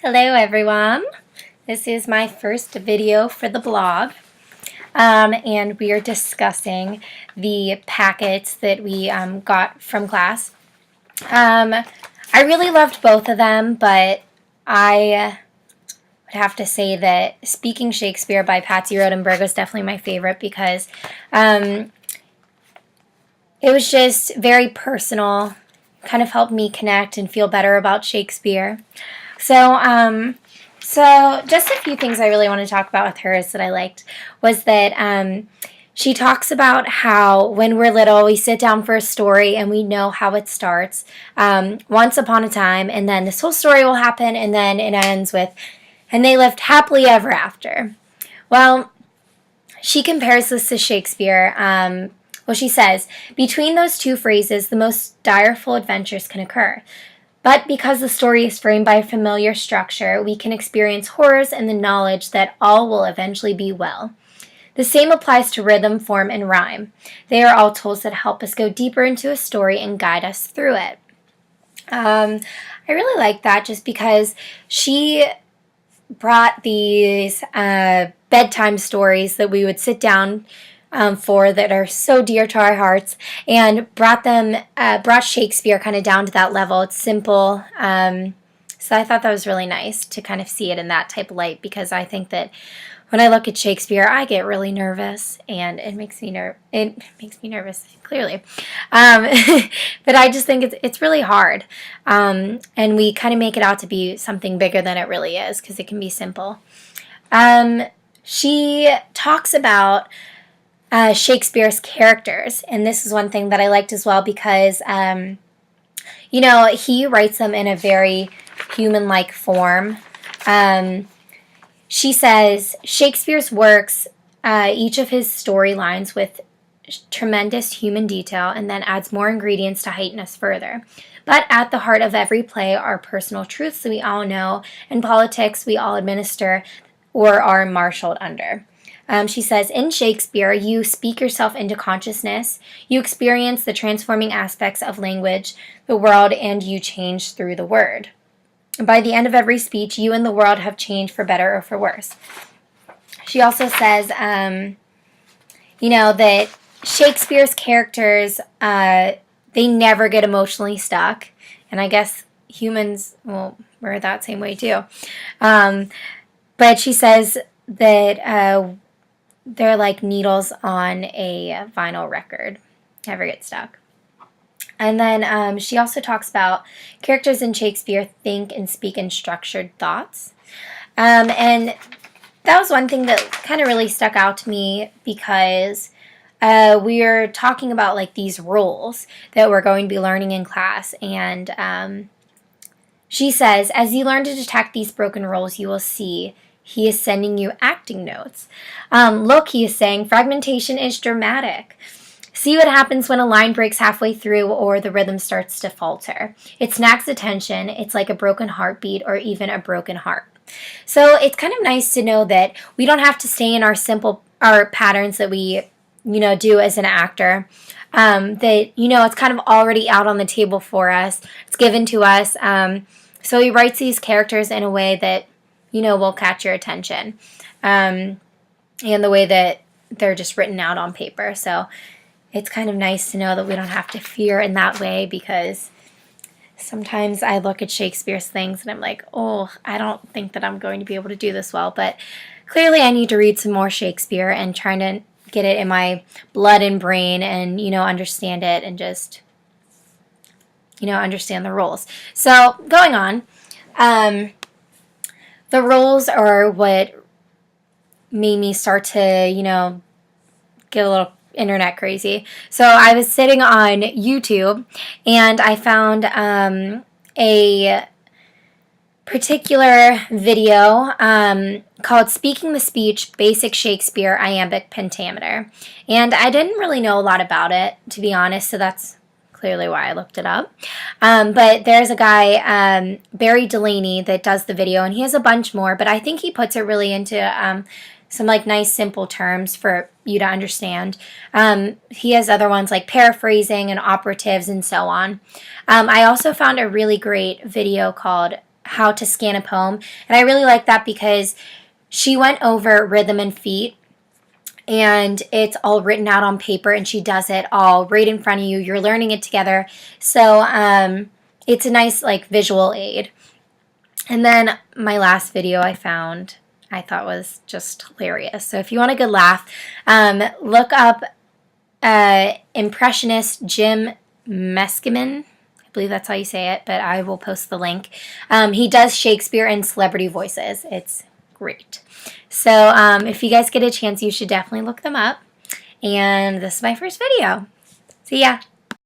Hello everyone, this is my first video for the blog, and we are discussing the packets that we got from class. I really loved both of them, but I would have to say that Speaking Shakespeare by Patsy Rodenburg was definitely my favorite because it was just very personal, kind of helped me connect and feel better about Shakespeare. So just a few things I really want to talk about with hers that I liked was that she talks about how when we're little we sit down for a story and we know how it starts, once upon a time, and then this whole story will happen and then it ends with, and they lived happily ever after. Well, she compares this to Shakespeare. She says, between those two phrases, the most direful adventures can occur. But because the story is framed by a familiar structure, we can experience horrors in the knowledge that all will eventually be well. The same applies to rhythm, form, and rhyme. They are all tools that help us go deeper into a story and guide us through it. I really like that just because she brought these bedtime stories that we would sit down for that are so dear to our hearts, and brought Shakespeare kind of down to that level. It's simple, so I thought that was really nice to kind of see it in that type of light, because I think that when I look at Shakespeare, I get really nervous, and it makes me nervous, clearly. But I just think it's really hard, and we kind of make it out to be something bigger than it really is, because it can be simple. She talks about Shakespeare's characters, and this is one thing that I liked as well, because he writes them in a very human-like form. She says Shakespeare's works each of his storylines with tremendous human detail, and then adds more ingredients to heighten us further. But at the heart of every play are personal truths that we all know, and politics we all administer or are marshaled under. She says, in Shakespeare, you speak yourself into consciousness, you experience the transforming aspects of language, the world, and you change through the word. By the end of every speech, you and the world have changed for better or for worse. She also says, that Shakespeare's characters, they never get emotionally stuck, and I guess humans, we're that same way too. But she says that they're like needles on a vinyl record. Never get stuck. And then she also talks about characters in Shakespeare think and speak in structured thoughts. And that was one thing that kind of really stuck out to me, because we're talking about like these rules that we're going to be learning in class. And she says, as you learn to detect these broken rules, you will see he is sending you acting notes. Look, he is saying, fragmentation is dramatic. See what happens when a line breaks halfway through or the rhythm starts to falter. It snags attention. It's like a broken heartbeat or even a broken heart. So it's kind of nice to know that we don't have to stay in our patterns that we, do as an actor. That, it's kind of already out on the table for us. It's given to us. So he writes these characters in a way that will catch your attention, and the way that they're just written out on paper. So it's kind of nice to know that we don't have to fear in that way, because sometimes I look at Shakespeare's things and I'm like, oh, I don't think that I'm going to be able to do this well. But clearly I need to read some more Shakespeare and trying to get it in my blood and brain and, understand it and just, understand the rules. So going on, the rules are what made me start to, get a little internet crazy. So I was sitting on YouTube and I found a particular video called Speaking the Speech, Basic Shakespeare Iambic Pentameter. And I didn't really know a lot about it, to be honest, so that's clearly why I looked it up. But there's a guy, Barry Delaney, that does the video, and he has a bunch more, but I think he puts it really into some like nice simple terms for you to understand. He has other ones like paraphrasing and operatives and so on. I also found a really great video called how to scan a poem. And I really like that because she went over rhythm and feet, and it's all written out on paper, and she does it all right in front of you. You're learning it together. So it's a nice like visual aid. And then my last video I found I thought was just hilarious. So if you want a good laugh, look up Impressionist Jim Meskimen. I believe that's how you say it, but I will post the link. He does Shakespeare and celebrity voices. It's great. So if you guys get a chance, you should definitely look them up. And this is my first video. See ya.